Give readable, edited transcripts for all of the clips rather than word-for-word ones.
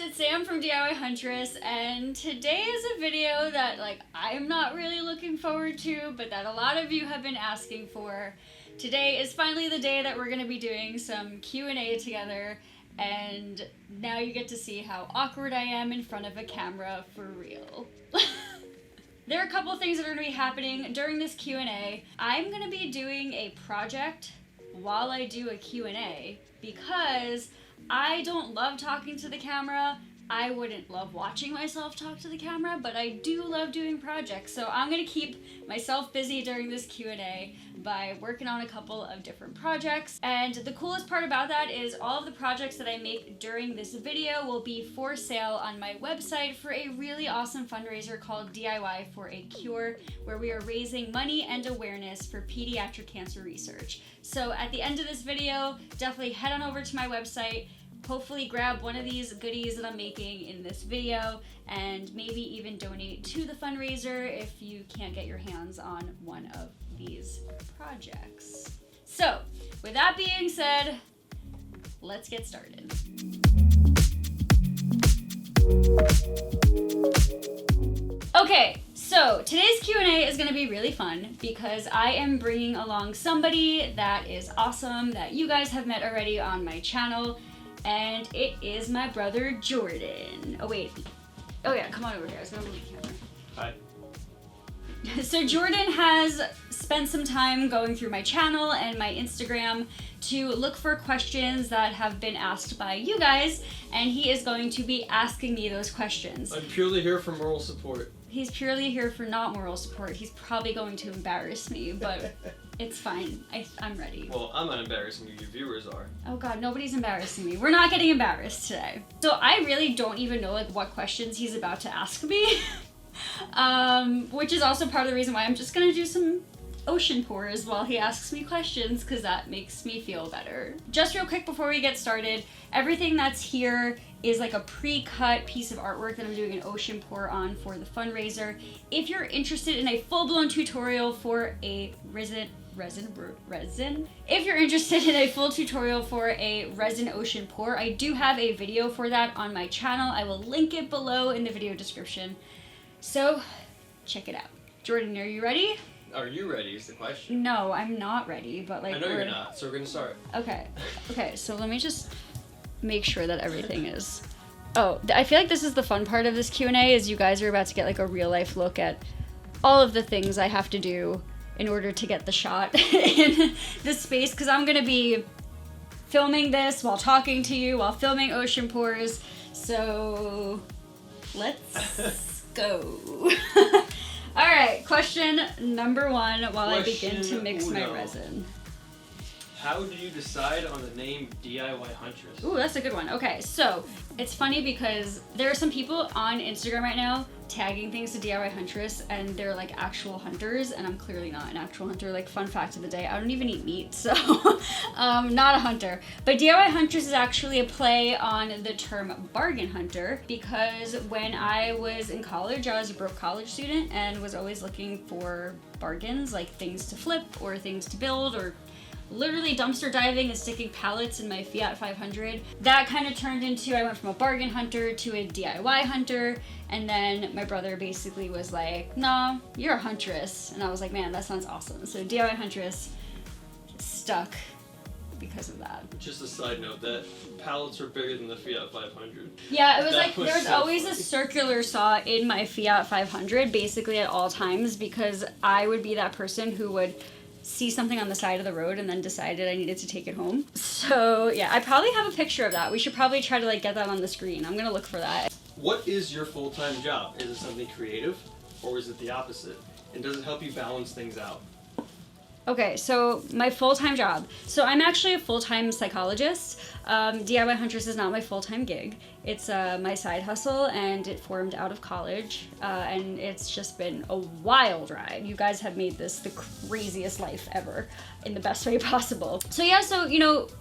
it's Sam from DIY Huntress, and today is a video that I'm not really looking forward to, but that a lot of you have been asking for. Today is finally the day that we're going to be doing some Q&A together, and now you get to see how awkward I am in front of a camera for real. There are a couple of things that are going to be happening during this Q&A. I'm going to be doing a project while I do a Q&A because I don't love talking to the camera. I wouldn't love watching myself talk to the camera, but I do love doing projects. So I'm gonna keep myself busy during this Q&A by working on a couple of different projects. And the coolest part about that is all of the projects that I make during this video will be for sale on my website for a really awesome fundraiser called DIY for a Cure, where we are raising money and awareness for pediatric cancer research. So at the end of this video, definitely head on over to my website, hopefully grab one of these goodies that I'm making in this video, and maybe even donate to the fundraiser if you can't get your hands on one of these projects. So, with that being said, let's get started. Okay, so today's Q&A is going to be really fun because I am bringing along somebody that is awesome that you guys have met already on my channel. And it is my brother, Jordan. Oh, wait. Oh, yeah, come on over here. I was going to move the camera. Hi. So Jordan has spent some time going through my channel and my Instagram to look for questions that have been asked by you guys, and he is going to be asking me those questions. I'm purely here for moral support. He's purely here for not moral support. He's probably going to embarrass me, but it's fine. I'm ready. Well, I'm not embarrassing you. Your viewers are. Oh God, nobody's embarrassing me. We're not getting embarrassed today. So I really don't even know what questions he's about to ask me, which is also part of the reason why I'm just gonna do some ocean pours while he asks me questions, because that makes me feel better. Just real quick before we get started, everything that's here is like a pre-cut piece of artwork that I'm doing an ocean pour on for the fundraiser. If you're interested in a full-blown tutorial for a resin. If you're interested in a full tutorial for a resin ocean pour, I do have a video for that on my channel. I will link it below in the video description. So check it out. Jordan, are you ready? Are you ready is the question. No, I'm not ready, but I know you're not, so we're gonna start. Okay, so let me just make sure that everything is... Oh, I feel like this is the fun part of this Q&A, is you guys are about to get like a real life look at all of the things I have to do in order to get the shot in this space, because I'm gonna be filming this while talking to you, while filming ocean pours, so let's go. Alright, question number one while I begin to mix my resin. How do you decide on the name DIY Huntress? Ooh, that's a good one. Okay, so it's funny because there are some people on Instagram right now tagging things to DIY Huntress, and they're like actual hunters, and I'm clearly not an actual hunter. Like, fun fact of the day, I don't even eat meat, so not a hunter. But DIY Huntress is actually a play on the term bargain hunter, because when I was in college, I was a broke college student and was always looking for bargains, like things to flip or things to build, or literally dumpster diving and sticking pallets in my Fiat 500. That kind of turned into, I went from a bargain hunter to a DIY hunter, and then my brother basically was like, "No, you're a huntress." And I was like, man, that sounds awesome. So DIY Huntress stuck because of that. Just a side note, that pallets are bigger than the Fiat 500. Yeah, it was like, there was so always funny. a circular saw in my Fiat 500, basically at all times, because I would be that person who would see something on the side of the road and then decided I needed to take it home. So yeah, I probably have a picture of that. We should probably try to get that on the screen. I'm gonna look for that. What is your full-time job? Is it something creative, or is it the opposite? And does it help you balance things out? Okay, so my full-time job. So I'm actually a full-time psychologist. DIY Huntress is not my full-time gig. It's my side hustle, and it formed out of college, and it's just been a wild ride. You guys have made this the craziest life ever in the best way possible. So yeah,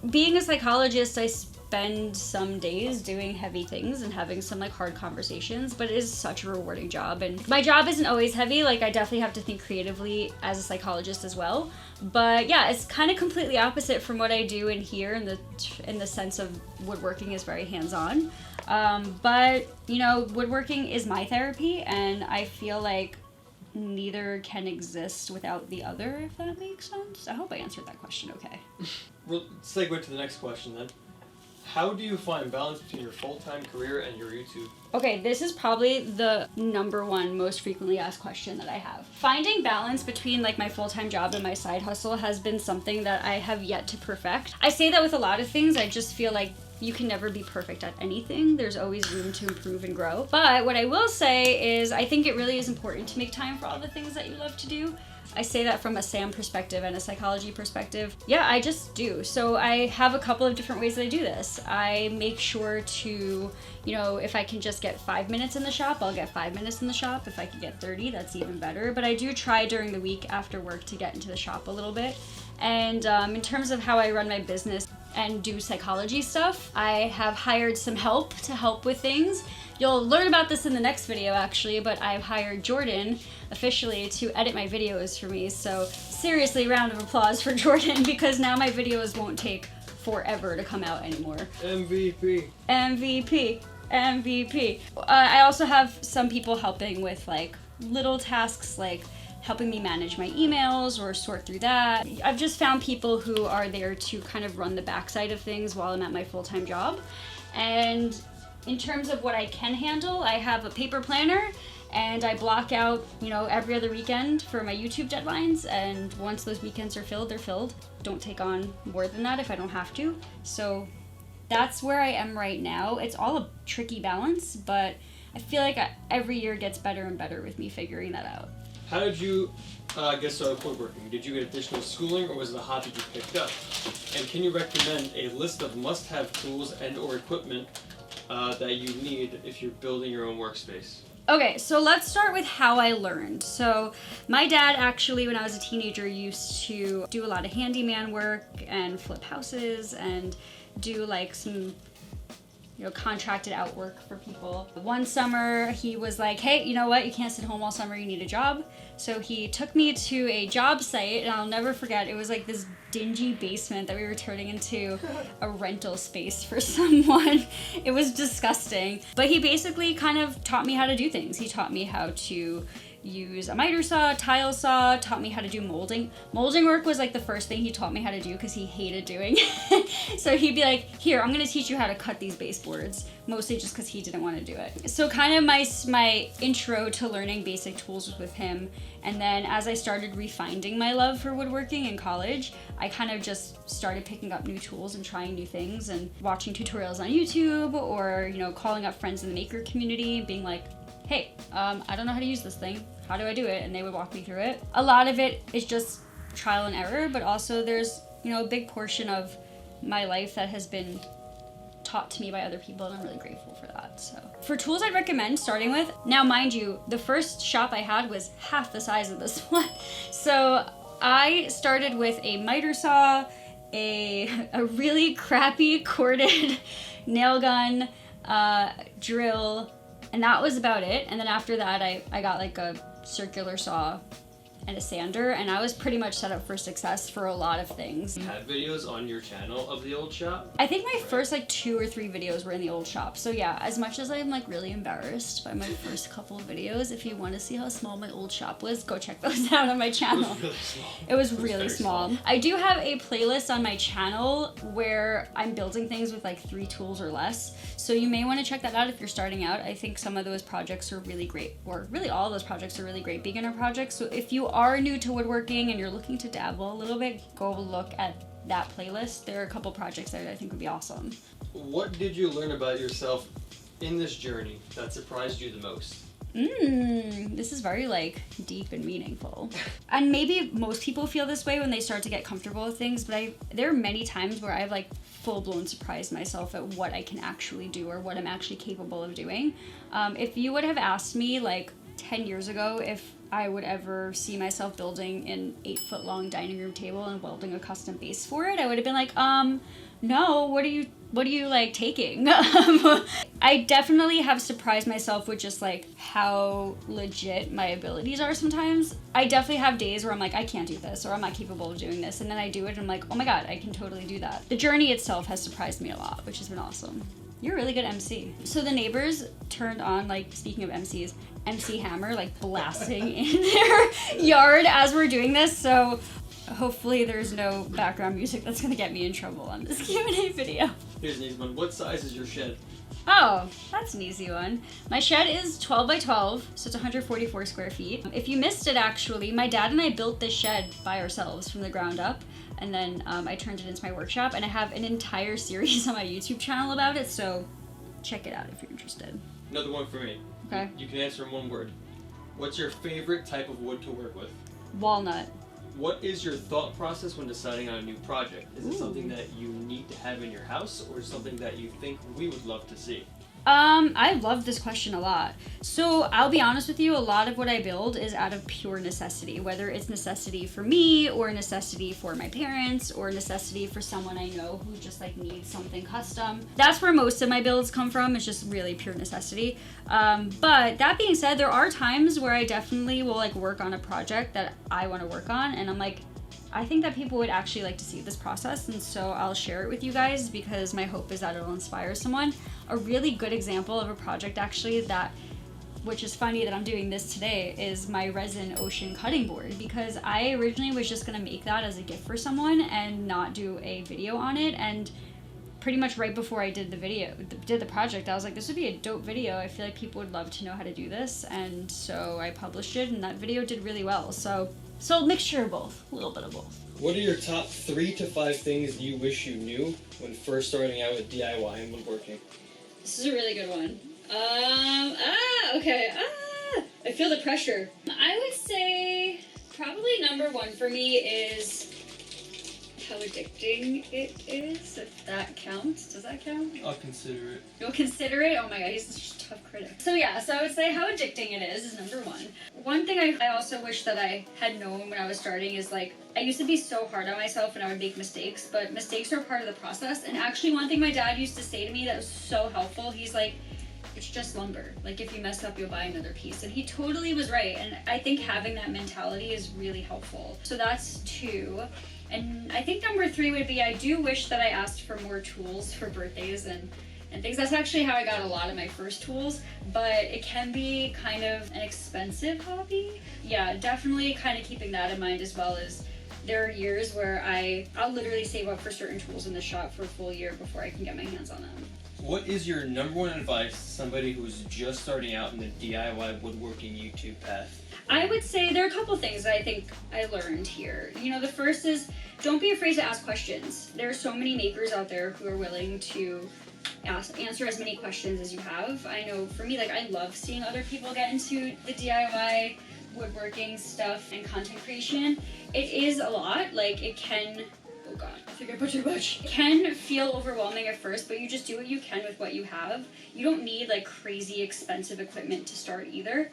being a psychologist, I spend some days doing heavy things and having some hard conversations, but it is such a rewarding job. And my job isn't always heavy. I definitely have to think creatively as a psychologist as well. But yeah, it's kind of completely opposite from what I do in here, in the sense of woodworking is very hands-on. But, you know, woodworking is my therapy, and I feel like neither can exist without the other, if that makes sense. I hope I answered that question okay. We'll segue to the next question then. How do you find balance between your full-time career and your YouTube? Okay, this is probably the number one most frequently asked question that I have. Finding balance between like my full-time job and my side hustle has been something that I have yet to perfect. I say that with a lot of things. I just feel like you can never be perfect at anything. There's always room to improve and grow. But what I will say is I think it really is important to make time for all the things that you love to do. I say that from a SAM perspective and a psychology perspective. Yeah, I just do. So I have a couple of different ways that I do this. I make sure to, you know, if I can just get 5 minutes in the shop, I'll get 5 minutes in the shop. If I can get 30, that's even better. But I do try during the week after work to get into the shop a little bit. And in terms of how I run my business and do psychology stuff, I have hired some help to help with things. You'll learn about this in the next video actually, but I've hired Jordan officially to edit my videos for me. So seriously, round of applause for Jordan, because now my videos won't take forever to come out anymore. MVP. MVP. MVP. I also have some people helping with like little tasks like helping me manage my emails or sort through that. I've just found people who are there to kind of run the backside of things while I'm at my full-time job. And in terms of what I can handle, I have a paper planner and I block out, you know, every other weekend for my YouTube deadlines. And once those weekends are filled, they're filled. Don't take on more than that if I don't have to. So that's where I am right now. It's all a tricky balance, but I feel like every year gets better and better with me figuring that out. How did you get started with woodworking? Did you get additional schooling or was it a hobby you picked up? And can you recommend a list of must-have tools and or equipment that you need if you're building your own workspace? Okay, so let's start with how I learned. So my dad actually, when I was a teenager, used to do a lot of handyman work and flip houses and do like some, you know, contracted out work for people. One summer he was like, hey, you know what? You can't sit home all summer, you need a job. So he took me to a job site, and I'll never forget, it was like this dingy basement that we were turning into a rental space for someone. It was disgusting. But he basically kind of taught me how to do things. He taught me how to use a miter saw, tile saw, taught me how to do molding. Molding work was like the first thing he taught me how to do because he hated doing it. So he'd be like, here, I'm gonna teach you how to cut these baseboards, mostly just because he didn't want to do it. So kind of my intro to learning basic tools was with him. And then as I started refining my love for woodworking in college, I kind of just started picking up new tools and trying new things and watching tutorials on YouTube or, you know, calling up friends in the maker community and being like, hey, I don't know how to use this thing. How do I do it? And they would walk me through it. A lot of it is just trial and error, but also there's, you know, a big portion of my life that has been taught to me by other people, and I'm really grateful for that. So for tools I'd recommend starting with, now mind you, the first shop I had was half the size of this one. So I started with a miter saw, a really crappy corded nail gun, drill, and that was about it. And then after that, I got like a circular saw and a sander, and I was pretty much set up for success for a lot of things. You had videos on your channel of the old shop? I think my first like 2 or 3 videos were in the old shop. So yeah, as much as I'm like really embarrassed by my first couple of videos, if you want to see how small my old shop was, go check those out on my channel. It was really small. It was really small. I do have a playlist on my channel where I'm building things with like 3 tools or less. So you may want to check that out if you're starting out. I think some of those projects are really great, or really all of those projects are really great beginner projects. So if you are new to woodworking and you're looking to dabble a little bit, go look at that playlist. There are a couple projects there that I think would be awesome. What did you learn about yourself in this journey that surprised you the most? This is very like deep and meaningful. And maybe most people feel this way when they start to get comfortable with things, but there are many times where I've like full-blown surprised myself at what I can actually do or what I'm actually capable of doing. If you would have asked me like 10 years ago if I would ever see myself building an 8-foot-long dining room table and welding a custom base for it, I would have been like, no, what are you like taking? I definitely have surprised myself with just like how legit my abilities are sometimes. I definitely have days where I'm like, I can't do this, or I'm not capable of doing this, and then I do it and I'm like, oh my god, I can totally do that. The journey itself has surprised me a lot, which has been awesome. You're a really good MC. So the neighbors turned on, like, speaking of MCs, MC Hammer, like, blasting in their yard as we're doing this. So hopefully there's no background music that's gonna get me in trouble on this Q&A video. Here's an easy one. What size is your shed? Oh, that's an easy one. My shed is 12 by 12, so it's 144 square feet. If you missed it, actually, my dad and I built this shed by ourselves from the ground up, and then I turned it into my workshop, and I have an entire series on my YouTube channel about it, so check it out if you're interested. Another one for me. Okay. You can answer in one word. What's your favorite type of wood to work with? Walnut. What is your thought process when deciding on a new project? Is it something that you need to have in your house, or something that you think we would love to see? I love this question a lot. So I'll be honest with you, a lot of what I build is out of pure necessity, whether it's necessity for me or necessity for my parents or necessity for someone I know who just like needs something custom. That's where most of my builds come from. It's just really pure necessity. But that being said, there are times where I definitely will like work on a project that I want to work on, and I'm like, I think that people would actually like to see this process, and so I'll share it with you guys because my hope is that it'll inspire someone. A really good example of a project actually that, which is funny that I'm doing this today, is my resin ocean cutting board, because I originally was just gonna make that as a gift for someone and not do a video on it, and pretty much right before I did the project, I was like, this would be a dope video. I feel like people would love to know how to do this, and so I published it, and that video did really well. So mixture of both, a little bit of both. What are your top 3 to 5 things you wish you knew when first starting out with DIY and woodworking? This is a really good one. I feel the pressure. I would say probably number 1 for me is how addicting it is, if that counts. Does that count? I'll consider it. You'll consider it? Oh my god, he's such a tough critic. So I would say how addicting it is number 1. One thing I also wish that I had known when I was starting is like, I used to be so hard on myself and I would make mistakes, but mistakes are part of the process. And actually one thing my dad used to say to me that was so helpful, he's like, it's just lumber. Like if you mess up, you'll buy another piece. And he totally was right. And I think having that mentality is really helpful. So that's 2. And I think number 3 would be, I do wish that I asked for more tools for birthdays and things. That's actually how I got a lot of my first tools, but it can be kind of an expensive hobby. Yeah, definitely kind of keeping that in mind, as well as there are years where I'll literally save up for certain tools in the shop for a full year before I can get my hands on them. What is your number 1 advice to somebody who's just starting out in the DIY woodworking YouTube path? I would say there are a couple things that I think I learned here. You know, the first is don't be afraid to ask questions. There are so many makers out there who are willing to answer as many questions as you have. I know for me, like, I love seeing other people get into the DIY woodworking stuff and content creation. It is a lot. Like, it can, oh god, I think I put too much. It can feel overwhelming at first, but you just do what you can with what you have. You don't need like crazy expensive equipment to start either.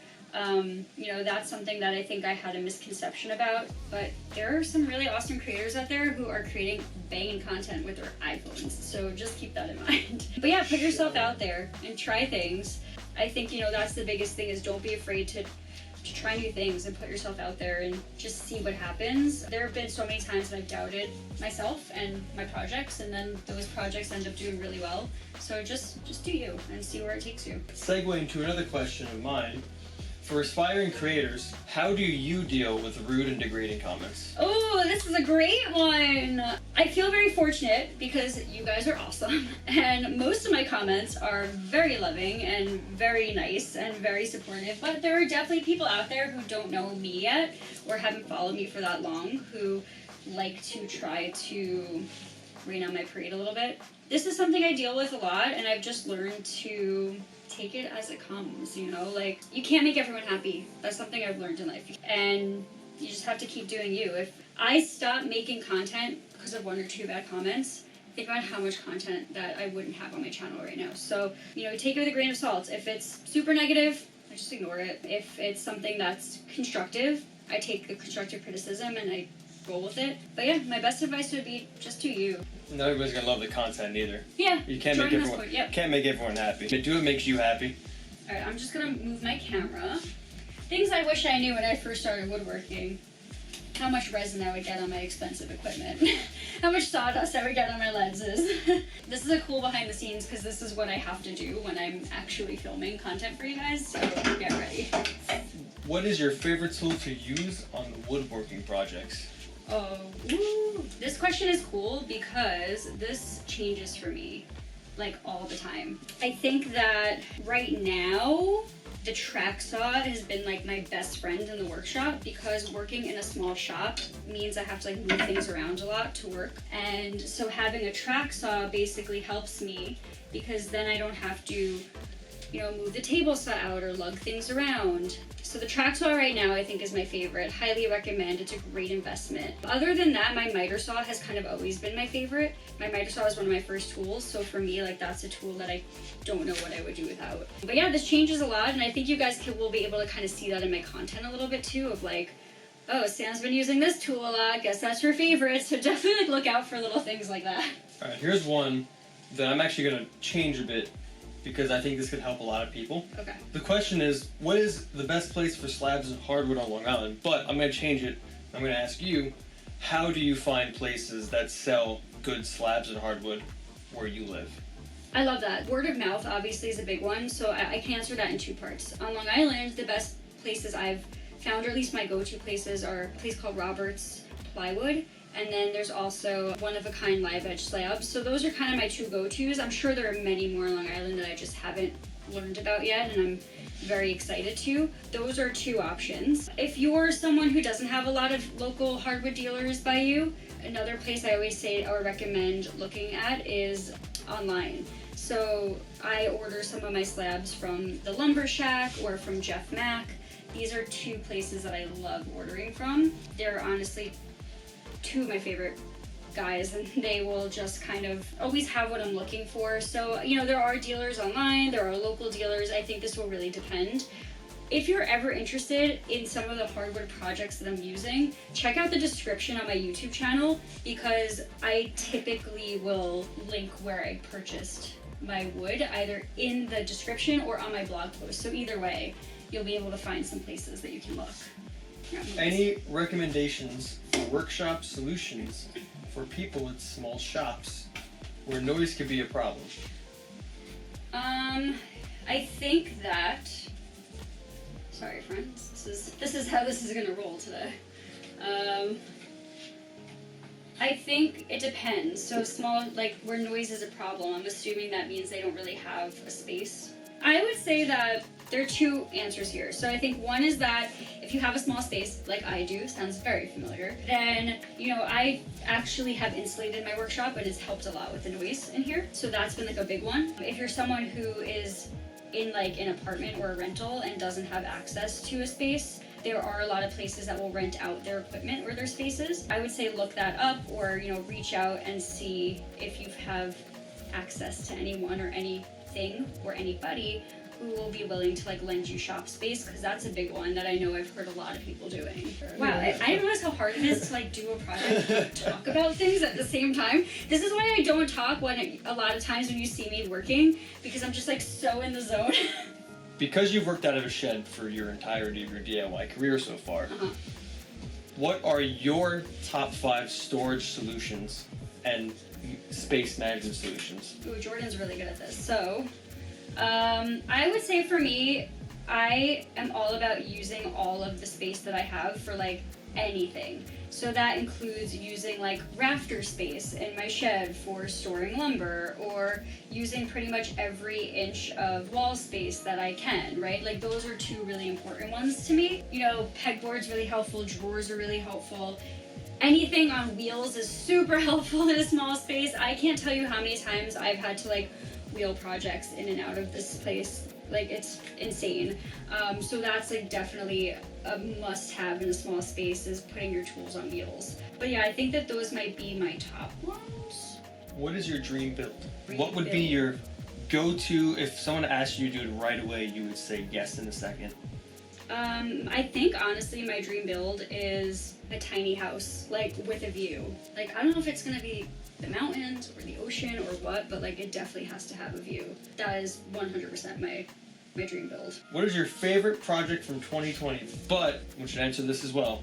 You know, that's something that I think I had a misconception about, but there are some really awesome creators out there who are creating banging content with their iPhones, so just keep that in mind. But yeah, put yourself out there and try things. I think, you know, that's the biggest thing, is don't be afraid to try new things and put yourself out there and just see what happens. There have been so many times that I've doubted myself and my projects, and then those projects end up doing really well. So just do you and see where it takes you. Segueing to another question of mine. For aspiring creators, how do you deal with rude and degrading comments? Oh, this is a great one. I feel very fortunate because you guys are awesome, and most of my comments are very loving and very nice and very supportive, but there are definitely people out there who don't know me yet or haven't followed me for that long who like to try to rain on my parade a little bit. This is something I deal with a lot, and I've just learned to take it as it comes, you know? Like, you can't make everyone happy. That's something I've learned in life. And you just have to keep doing you. If I stop making content because of 1 or 2 bad comments, think about how much content that I wouldn't have on my channel right now. So, you know, take it with a grain of salt. If it's super negative, I just ignore it. If it's something that's constructive, I take the constructive criticism and I roll with it. But yeah, my best advice would be just do you. Not everybody's gonna love the content either. Yeah. You can't make everyone. Can't make everyone happy. But do what makes you happy. All right, I'm just gonna move my camera. Things I wish I knew when I first started woodworking. how much resin I would get on my expensive equipment, how much sawdust I would get on my lenses. This is a cool behind the scenes because this is what I have to do when I'm actually filming content for you guys, so get ready. What is your favorite tool to use on woodworking projects? Oh, woo. This question is cool because this changes for me like all the time. I think that right now, the track saw has been like my best friend in the workshop because working in a small shop means I have to like move things around a lot to work. And so having a track saw basically helps me because then I don't have to, move the table saw out or lug things around. So the track saw right now I think is my favorite. Highly recommend. It's a great investment. Other than that, my miter saw has kind of always been my favorite. My miter saw is one of my first tools, so for me, like that's a tool that I don't know what I would do without. But yeah, this changes a lot, and I think you guys will be able to kind of see that in my content a little bit too, of like, oh, Sam's been using this tool a lot, guess that's her favorite, so definitely look out for little things like that. Alright, here's one that I'm actually going to change a bit because I think this could help a lot of people. Okay. The question is, what is the best place for slabs and hardwood on Long Island? But I'm going to change it. I'm going to ask you, how do you find places that sell good slabs and hardwood where you live? I love that. Word of mouth obviously is a big one, so I can answer that in two parts. On Long Island, the best places I've found, or at least my go-to places, are a place called Robert's Plywood, and then there's also one-of-a-kind live edge slabs. So those are kind of my two go-tos. I'm sure there are many more on Long Island that I just haven't learned about yet, and I'm very excited to. Those are two options. If you're someone who doesn't have a lot of local hardwood dealers by you, another place I always say or recommend looking at is online. So I order some of my slabs from the Lumber Shack or from Jeff Mack. These are two places that I love ordering from. They're honestly two of my favorite guys, and they will just kind of always have what I'm looking for. So, there are dealers online, there are local dealers. I think this will really depend. If you're ever interested in some of the hardwood projects that I'm using, check out the description on my YouTube channel because I typically will link where I purchased my wood, either in the description or on my blog post. So either way, you'll be able to find some places that you can look. Any recommendations for workshop solutions for people with small shops where noise could be a problem? I think that, sorry friends, this is how this is gonna roll today. I think it depends. So small, like where noise is a problem, I'm assuming that means they don't really have a space. I would say that there are two answers here. So I think one is that if you have a small space, like I do, sounds very familiar, then, I actually have insulated my workshop and it's helped a lot with the noise in here. So that's been like a big one. If you're someone who is in like an apartment or a rental and doesn't have access to a space, there are a lot of places that will rent out their equipment or their spaces. I would say look that up or, reach out and see if you have access to anyone or anything or anybody who will be willing to like lend you shop space, because that's a big one that I know I've heard a lot of people doing. Wow, I didn't realize how hard it is to like do a project and talk about things at the same time. This is why I don't talk a lot of times when you see me working, because I'm just like so in the zone. Because you've worked out of a shed for your entirety of your DIY career so far, what are your top 5 storage solutions and space management solutions? Ooh, Jordan's really good at this. So, I would say for me, I am all about using all of the space that I have for like anything. So that includes using like rafter space in my shed for storing lumber, or using pretty much every inch of wall space that I can, right? Like those are two really important ones to me. Pegboard's really helpful, drawers are really helpful. Anything on wheels is super helpful in a small space. I can't tell you how many times I've had to like wheel projects in and out of this place. Like it's insane. So that's like definitely a must-have in a small space, is putting your tools on wheels. But yeah, I think that those might be my top ones. What is your dream build? What would be your go-to if someone asked you to do it right away? You would say yes in a second. I think honestly my dream build is a tiny house, like with a view. Like I don't know if it's gonna be the mountains or the ocean or what, but like it definitely has to have a view. That is 100% my dream build. What is your favorite project from 2020? But we should answer this as well.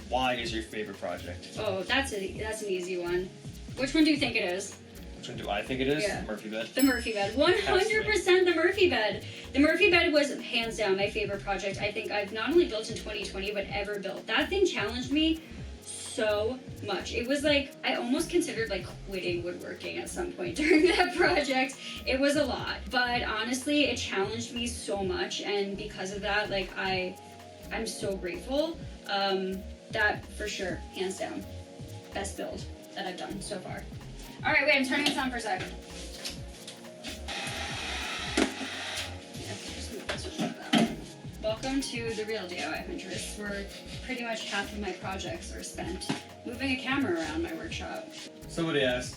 why is your favorite project? Oh, that's an easy one. Which one do you think it is? Which one do I think it is? Yeah. Murphy bed. The Murphy bed. 100% the Murphy bed. The Murphy bed was hands down my favorite project I think I've not only built in 2020 but ever built. That thing challenged me so much. It was like I almost considered like quitting woodworking at some point during that project. It was a lot, but honestly it challenged me so much, and because of that, like I'm so grateful. That for sure, hands down, best build that I've done so far. All right, wait, I'm turning this on for a second. Welcome to the real DIY Huntress, where pretty much half of my projects are spent moving a camera around my workshop. Somebody asked,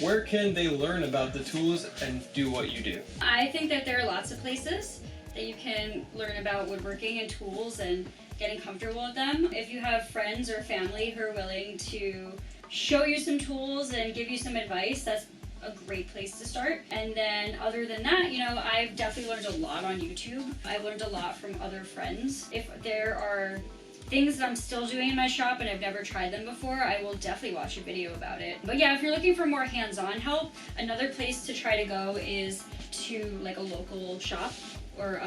where can they learn about the tools and do what you do? I think that there are lots of places that you can learn about woodworking and tools and getting comfortable with them. If you have friends or family who are willing to show you some tools and give you some advice, that's a great place to start. And then other than that, you know, I've definitely learned a lot on YouTube. I've learned a lot from other friends. If there are things that I'm still doing in my shop and I've never tried them before, I will definitely watch a video about it. But yeah, if you're looking for more hands-on help, another place to try to go is to like a local shop or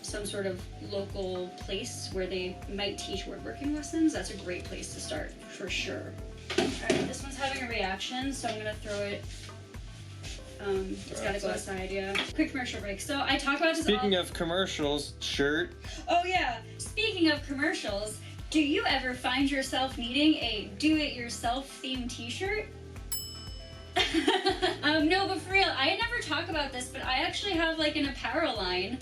some sort of local place where they might teach woodworking lessons. That's a great place to start for sure. Alright, this one's having a reaction, so I'm gonna throw it. It's gotta go outside, yeah. Quick commercial break. So I talk about this. Speaking of commercials, shirt. Oh yeah. Speaking of commercials, do you ever find yourself needing a do-it-yourself themed t-shirt? No, but for real, I never talk about this, but I actually have like an apparel line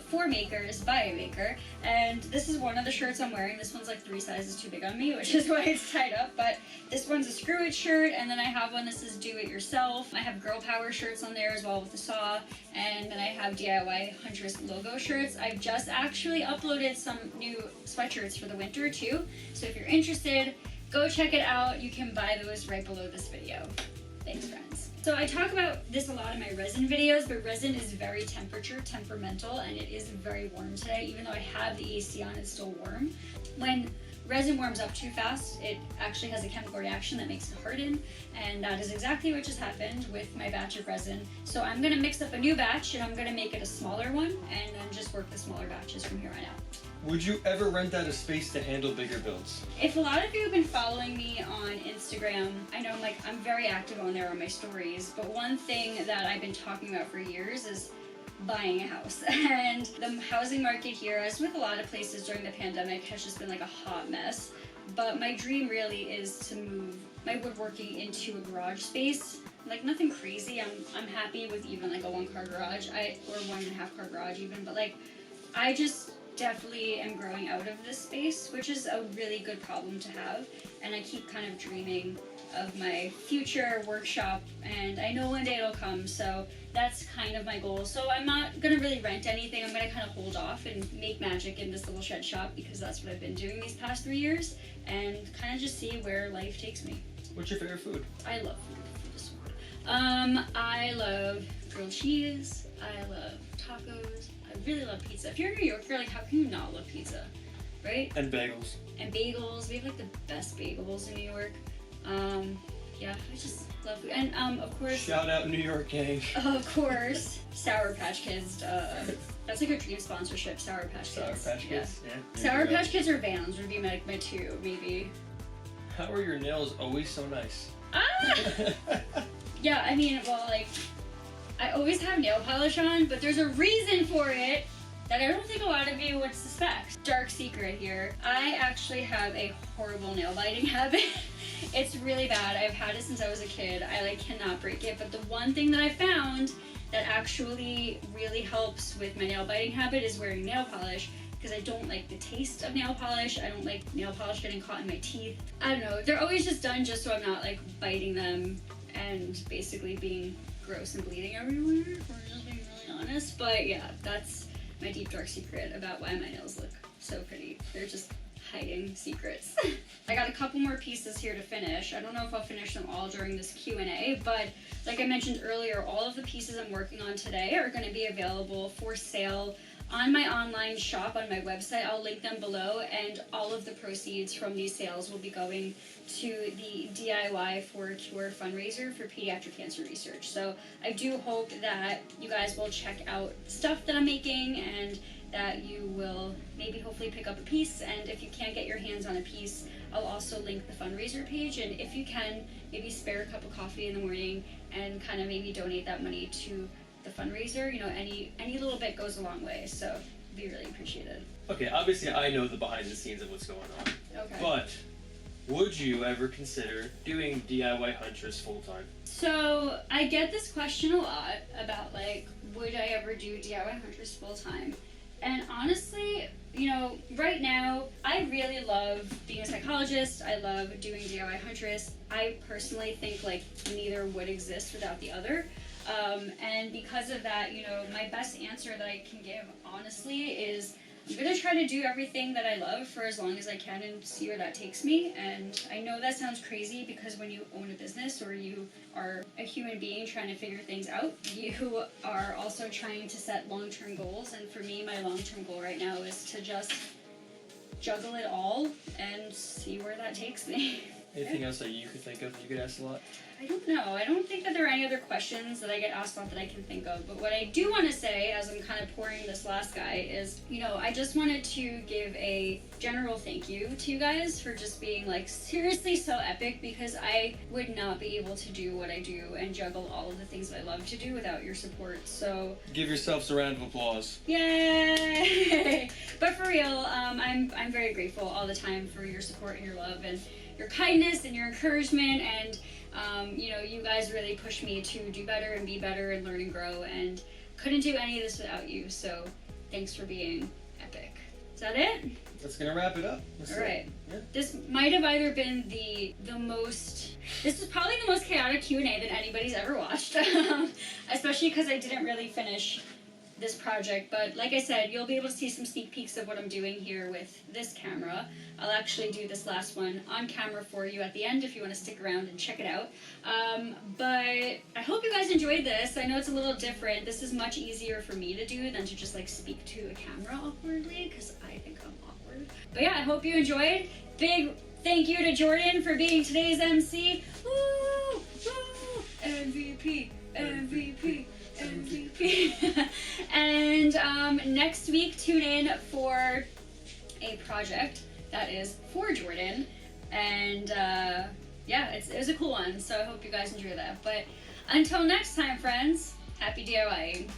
for makers by a maker, and this is one of the shirts I'm wearing. This one's like 3 sizes too big on me, which is why it's tied up, but this one's a screw it shirt, and then I have one that says do it yourself. I have girl power shirts on there as well with the saw, and then I have DIY Huntress logo shirts. I've just actually uploaded some new sweatshirts for the winter too, so if you're interested, go check it out. You can buy those right below this video. Thanks, friends. So I talk about this a lot in my resin videos, but resin is very temperamental, and it is very warm today. Even though I have the AC on, it's still warm. When resin warms up too fast, it actually has a chemical reaction that makes it harden, and that is exactly what just happened with my batch of resin. So I'm gonna mix up a new batch, and I'm gonna make it a smaller one, and then just work the smaller batches from here on out. Would you ever rent out a space to handle bigger builds? If a lot of you have been following me on Instagram, I know I'm very active on there on my stories, but one thing that I've been talking about for years is buying a house. And the housing market here, as with a lot of places during the pandemic, has just been like a hot mess. But my dream really is to move my woodworking into a garage space. Like nothing crazy. I'm happy with even like a 1-car garage, or 1.5-car garage even, but like I just definitely am growing out of this space, which is a really good problem to have, and I keep kind of dreaming of my future workshop, and I know one day it'll come, so that's kind of my goal. So I'm not gonna really rent anything. I'm gonna kind of hold off and make magic in this little shed shop, because that's what I've been doing these past 3 years, and kind of just see where life takes me. What's your favorite food? I love food. I love grilled cheese. I love tacos. I really love pizza. If you're a New Yorker, like, how can you not love pizza, right? And bagels. And bagels. We have like the best bagels in New York. Yeah, I just love food. And of course. Shout out New York gang. Of course, Sour Patch Kids. That's like a dream sponsorship. Sour Patch Kids. Sour Patch Kids. Yeah. Sour Patch Kids or Vans would be my 2 maybe. How are your nails always so nice? Ah! Yeah, I mean, well, like, I always have nail polish on, but there's a reason for it that I don't think a lot of you would suspect. Dark secret here. I actually have a horrible nail biting habit. It's really bad. I've had it since I was a kid. I cannot break it, but the one thing that I found that actually really helps with my nail biting habit is wearing nail polish, because I don't like the taste of nail polish. I don't like nail polish getting caught in my teeth. I don't know. They're always just done just so I'm not like biting them and basically being gross and bleeding everywhere, if we're just being really honest. But yeah, that's my deep dark secret about why my nails look so pretty. They're just hiding secrets. I got a couple more pieces here to finish. I don't know if I'll finish them all during this Q&A, but like I mentioned earlier, all of the pieces I'm working on today are going to be available for sale on my online shop on my website. I'll link them below, and all of the proceeds from these sales will be going to the DIY for a Cure fundraiser for pediatric cancer research. So I do hope that you guys will check out stuff that I'm making, and that you will maybe hopefully pick up a piece. And if you can't get your hands on a piece, I'll also link the fundraiser page, and if you can, maybe spare a cup of coffee in the morning and kind of maybe donate that money to the fundraiser. You know, any little bit goes a long way, so it'd be really appreciated. Okay, obviously I know the behind the scenes of what's going on. Okay. But would you ever consider doing DIY Huntress full time? So I get this question a lot about, like, would I ever do DIY Huntress full time? And honestly, you know, right now, I really love being a psychologist. I love doing DIY Huntress. I personally think, like, neither would exist without the other. And because of that, you know, my best answer that I can give, honestly, is I'm going to try to do everything that I love for as long as I can and see where that takes me. And I know that sounds crazy, because when you own a business or you are a human being trying to figure things out, you are also trying to set long-term goals. And for me, my long-term goal right now is to just juggle it all and see where that takes me. Anything else that you could think of that you get asked a lot? I don't know. I don't think that there are any other questions that I get asked about that I can think of. But what I do want to say, as I'm kind of pouring this last guy, is, you know, I just wanted to give a general thank you to you guys for just being, like, seriously so epic, because I would not be able to do what I do and juggle all of the things that I love to do without your support. So Give yourselves a round of applause. yay! But for real, I'm very grateful all the time for your support and your love and your kindness and your encouragement, and you know, you guys really push me to do better and be better and learn and grow, and couldn't do any of this without you, so thanks for being epic. Is that it? That's gonna wrap it up. Alright. Yeah. This might have either been this is probably the most chaotic Q&A that anybody's ever watched, especially because I didn't really finish this project, but like I said, you'll be able to see some sneak peeks of what I'm doing here with this camera. I'll actually do this last one on camera for you at the end if you want to stick around and check it out. But I hope you guys enjoyed this. I know it's a little different. This is much easier for me to do than to just, like, speak to a camera awkwardly, because I think I'm awkward. But yeah, I hope you enjoyed. Big thank you to Jordan for being today's MC. Woo! Woo! MVP! MVP! MVP. And next week, tune in for a project that is for Jordan, and yeah, it was a cool one, so I hope you guys enjoy that. But until next time, friends, happy DIYing.